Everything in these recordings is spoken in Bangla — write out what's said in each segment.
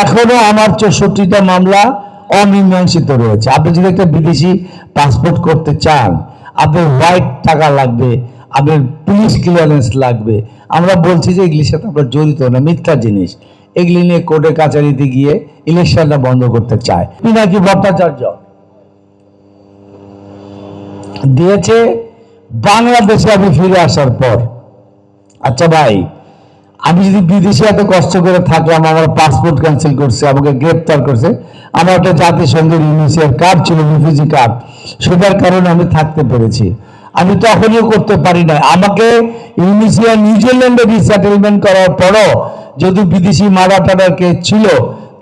এখনো আমার 64টা মামলা অমীমাংসিত রয়েছে। আপনি যদি একটা বিদেশি পাসপোর্ট করতে চান, আপনার হোয়াইট টাকা লাগবে, আপনার পুলিশ ক্লিয়ারেন্স লাগবে। আমরা বলছি যে এগুলির সাথে আমরা জড়িত না, মিথ্যা জিনিস। এগুলি নিয়ে কোর্টে কাছারিতে গিয়ে ইলেকশনটা বন্ধ করতে চায়। পিনাকি ভট্টাচার্য দিয়েছে বাংলাদেশে আমি ফিরে আসার পর। আচ্ছা ভাই, আমি যদি বিদেশে এত কষ্ট করে থাকলাম, আমার পাসপোর্ট ক্যান্সেল করছে, আমাকে গ্রেপ্তার করছে, আমার একটা জাতিসংঘের ইউনিসিয়ার কার্ড ছিল, রিফিউজি কার্ড, সেটার কারণে আমি থাকতে পেরেছি। আমি তখনও করতে পারি না। আমাকে ইউনিসিয়ার নিউজিল্যান্ডে রিসেটেলমেন্ট করার পরও যদি বিদেশি মার্ডার টাডার কেস ছিল,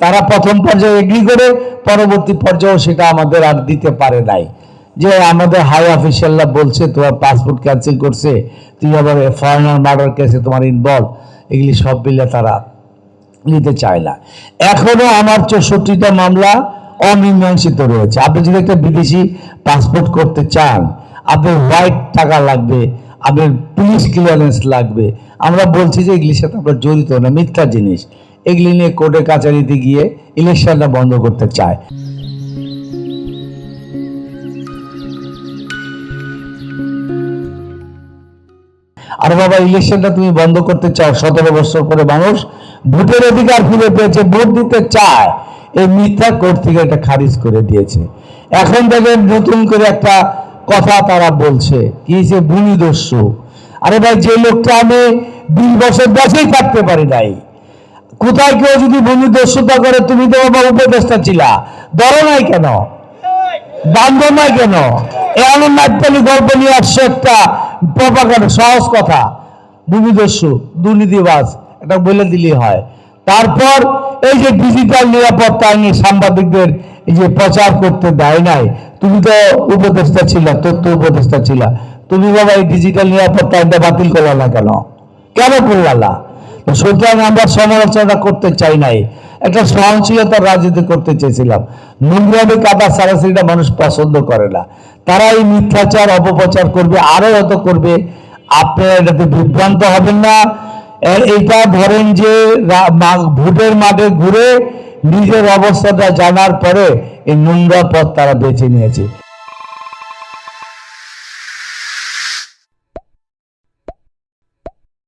তারা প্রথম পর্যায়ে এগ্রি করে, পরবর্তী পর্যায়েও সেটা আমাদের আর দিতে পারে নাই। যে আমাদের হাই অফিসিয়ালরা বলছে তোমার পাসপোর্ট ক্যান্সেল করছে, তুই আবার ফরেনার মার্ডার কেসে তোমার ইনভলভ, এগুলি সব মিলে তারা নিতে চায় না। এখনো আমার 64টা মামলা অমীমাংসিত রয়েছে। আপনি যদি একটা বিদেশি পাসপোর্ট করতে চান, আপনার হোয়াইট টাকা লাগবে, আপনার পুলিশ ক্লিয়ারেন্স লাগবে। আমরা বলছি যে এগুলির সাথে আমরা জড়িত না, মিথ্যা জিনিস। এগুলি নিয়ে কোর্টে কাছারিতে গিয়ে ইলেকশনটা বন্ধ করতে চায়। আর বাবা, ইলেকশনটা তুমি বন্ধ করতে চাও, 17 বছর পরে মানুষ ভোটের অধিকার ফিরে পেয়েছে, ভোট দিতে চায়, এই মিথ্যা কোর্ট থেকে এটা খারিজ করে দিয়েছে। এখন দেখেন নতুন করে একটা কথা তারা বলছে, কি যে ভূমিদস্যু। আরে ভাই, যে লোকটা আমি 20 বছর দেশেই থাকতে পারি নাই, কোথায় কেউ যদি ভূমিদস্যুতা করে, তুমি তো বাবা উপদেষ্টা ছিলা, ধরো নাই কেন, বান্ধব নাই কেন? এমন নাট্যালি গল্প নিয়ে আসছে একটা প্রপাগান্ডা, সহজ কথা, ভূমিদস্যু, দুর্নীতিবাজ, এটা বলে দিলেই হয়। তারপর এই যে ডিজিটাল নিরাপত্তা নিয়ে সাংবাদিকদের এই যে প্রচার করতে দেয় নাই, তুমি তো উপদেষ্টা ছিলা, তথ্য উপদেষ্টা ছিলা, তুমি বাবা এই ডিজিটাল নিরাপত্তা আইনটা বাতিল করলা না কেন? কেন করলা? সুতরাং আমরা সমালোচনা করতে চাই নাই, একটা সহনশীলতার রাজনীতি করতে চেয়েছিলাম। নোংরামি কাদা সারাসারিটা মানুষ পছন্দ করে না। তারা এই মিথ্যাচার অপপ্রচার করবে, আরো হয়তো করবে। আপনারা এটাতে বিভ্রান্ত হবেন না। এইটা ধরেন যে ভোটের মাঠে ঘুরে নিজের অবস্থাটা জানার পরে এই নোংরা পথ তারা বেছে নিয়েছে।